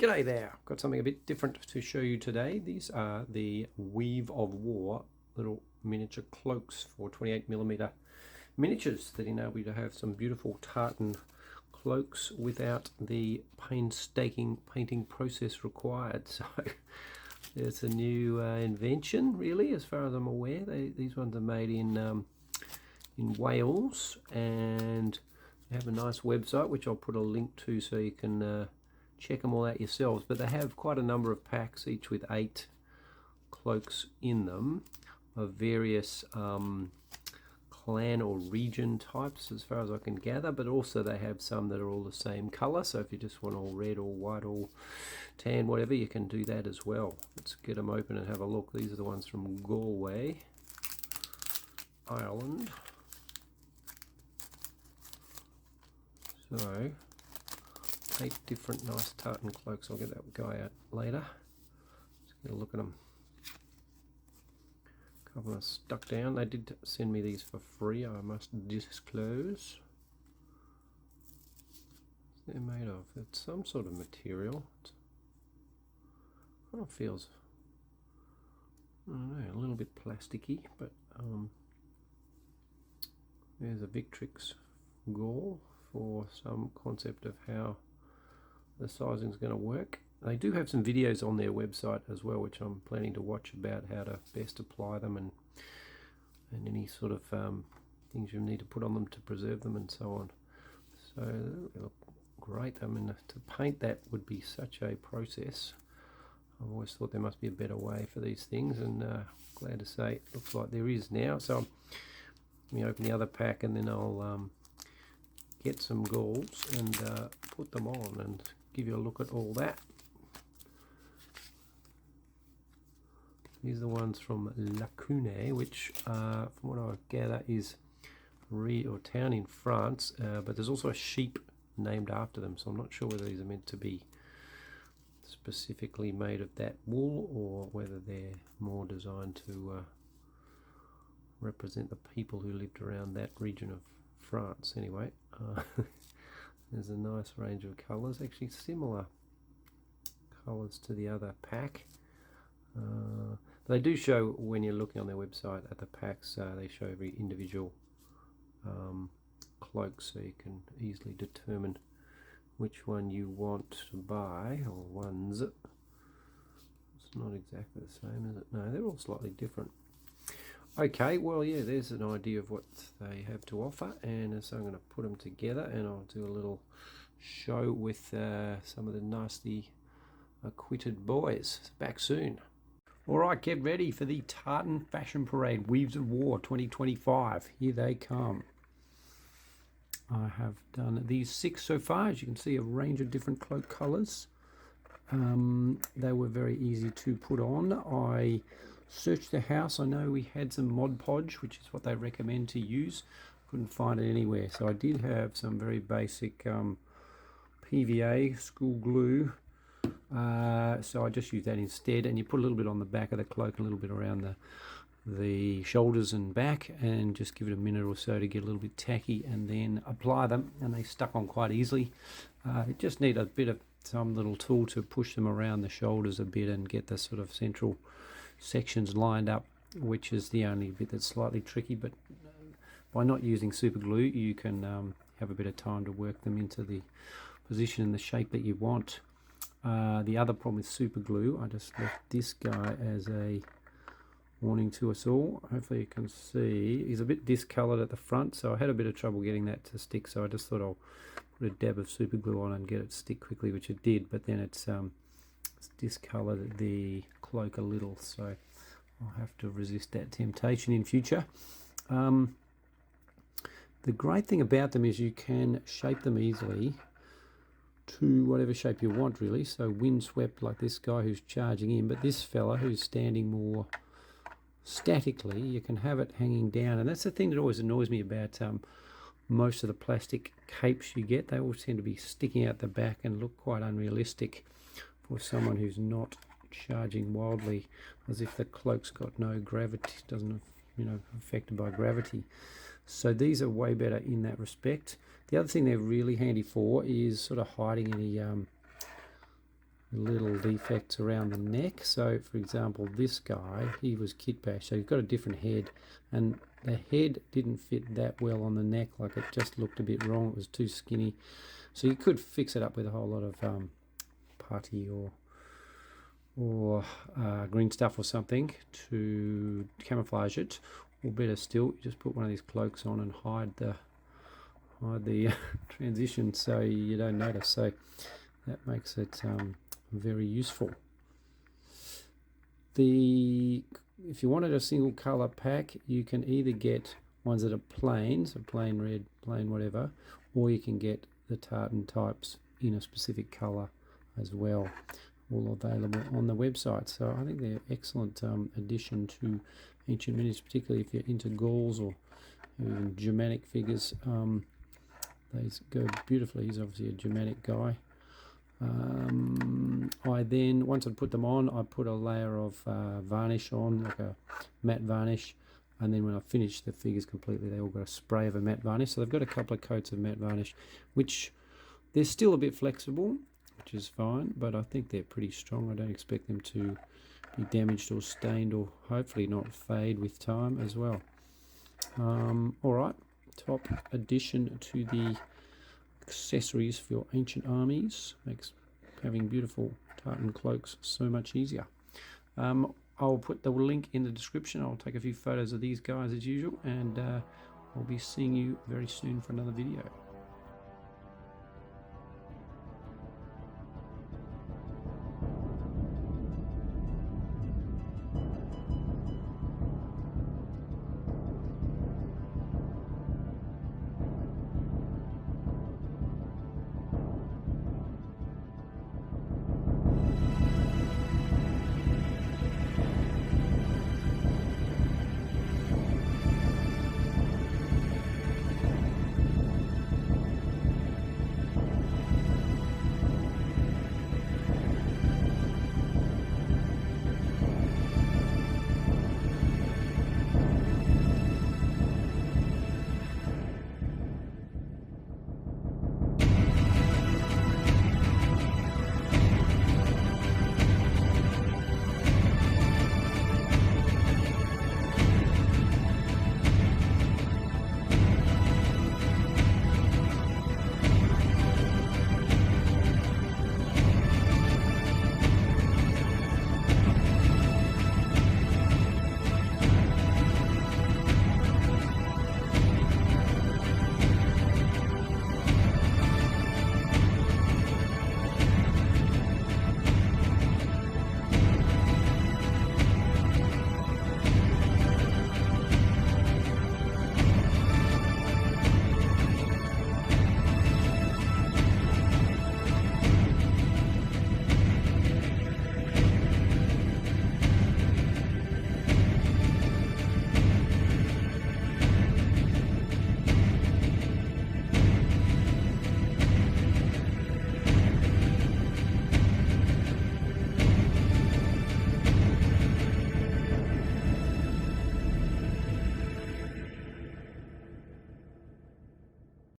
G'day there, I've got something a bit different to show you today. These are the Weave of War little miniature cloaks for 28mm miniatures that enable you to have some beautiful tartan cloaks without the painstaking painting process required. So it's a new invention, really, as far as I'm aware. These ones are made in Wales, and they have a nice website which I'll put a link to so you can check them all out yourselves. But they have quite a number of packs, each with 8 cloaks in them of various clan or region types, as far as I can gather, but also they have some that are all the same colour, so if you just want all red or white or tan, whatever, you can do that as well. Let's get them open and have a look. These are the ones from Galway, Ireland. So 8 different nice tartan cloaks. I'll get that guy out later. Let's get a look at them. A couple are stuck down. They did send me these for free, I must disclose. What's they're made of? It's some sort of material. It kind of feels, I don't know, a little bit plasticky, but there's a Victrix gauze for some concept of how the sizing is going to work. They do have some videos on their website as well, which I'm planning to watch, about how to best apply them and any sort of things you need to put on them to preserve them and so on. So they look great. I mean, to paint that would be such a process. I've always thought there must be a better way for these things, and glad to say it looks like there is now. So let me open the other pack and then I'll get some gauze and put them on and give you a look at all that. These are the ones from Lacune, which from what I gather is a town in France, but there's also a sheep named after them, so I'm not sure whether these are meant to be specifically made of that wool or whether they're more designed to represent the people who lived around that region of France. Anyway, there's a nice range of colours, actually similar colours to the other pack. They do show, when you're looking on their website at the packs, they show every individual cloak, so you can easily determine which one you want to buy, or ones. It's not exactly the same, is it? No, they're all slightly different. Okay, well, yeah, there's an idea of what they have to offer, and so I'm going to put them together and I'll do a little show with some of the nicely acquitted boys. Back soon. Alright, get ready for the Tartan Fashion Parade Weaves of War 2025. Here they come. I have done these 6 so far. As you can see, a range of different cloak colours. They were very easy to put on. I searched the house. I know we had some Mod Podge, which is what they recommend to use. Couldn't find it anywhere, so I did have some very basic PVA school glue, so I just used that instead. And you put a little bit on the back of the cloak, a little bit around the shoulders and back, and just give it a minute or so to get a little bit tacky, and then apply them, and they stuck on quite easily. You just need a bit of some little tool to push them around the shoulders a bit and get the sort of central sections lined up, which is the only bit that's slightly tricky. But by not using super glue, you can have a bit of time to work them into the position and the shape that you want. The other problem with super glue, I just left this guy as a warning to us all. Hopefully you can see he's a bit discoloured at the front, so I had a bit of trouble getting that to stick, so I just thought I'll put a dab of super glue on and get it to stick quickly, which it did, but then it's discoloured the cloak a little, so I'll have to resist that temptation in future. The great thing about them is you can shape them easily to whatever shape you want, really. So windswept, like this guy who's charging in, but this fella who's standing more statically, you can have it hanging down. And that's the thing that always annoys me about most of the plastic capes you get. They all tend to be sticking out the back and look quite unrealistic for someone who's not charging wildly, as if the cloak's got no gravity, doesn't, affected by gravity. So these are way better in that respect. The other thing they're really handy for is sort of hiding any little defects around the neck. So for example, this guy, he was kit bashed, so he's got a different head, and the head didn't fit that well on the neck. Like, it just looked a bit wrong, it was too skinny. So you could fix it up with a whole lot of putty or green stuff or something to camouflage it, or better still, you just put one of these cloaks on and hide the transition so you don't notice. So that makes it very useful. If you wanted a single color pack, you can either get ones that are plain, so plain red, plain whatever, or you can get the tartan types in a specific color as well, all available on the website. So I think they're excellent addition to ancient miniatures, particularly if you're into Gauls or even Germanic figures. They go beautifully. He's obviously a Germanic guy. I then, once I'd put them on, I put a layer of varnish on, like a matte varnish, and then when I finished the figures completely, they all got a spray of a matte varnish. So they've got a couple of coats of matte varnish, which they're still a bit flexible, which is fine, but I think they're pretty strong. I don't expect them to be damaged or stained, or hopefully not fade with time as well. Alright, top addition to the accessories for your ancient armies. Makes having beautiful tartan cloaks so much easier. I'll put the link in the description. I'll take a few photos of these guys as usual, and I'll be seeing you very soon for another video.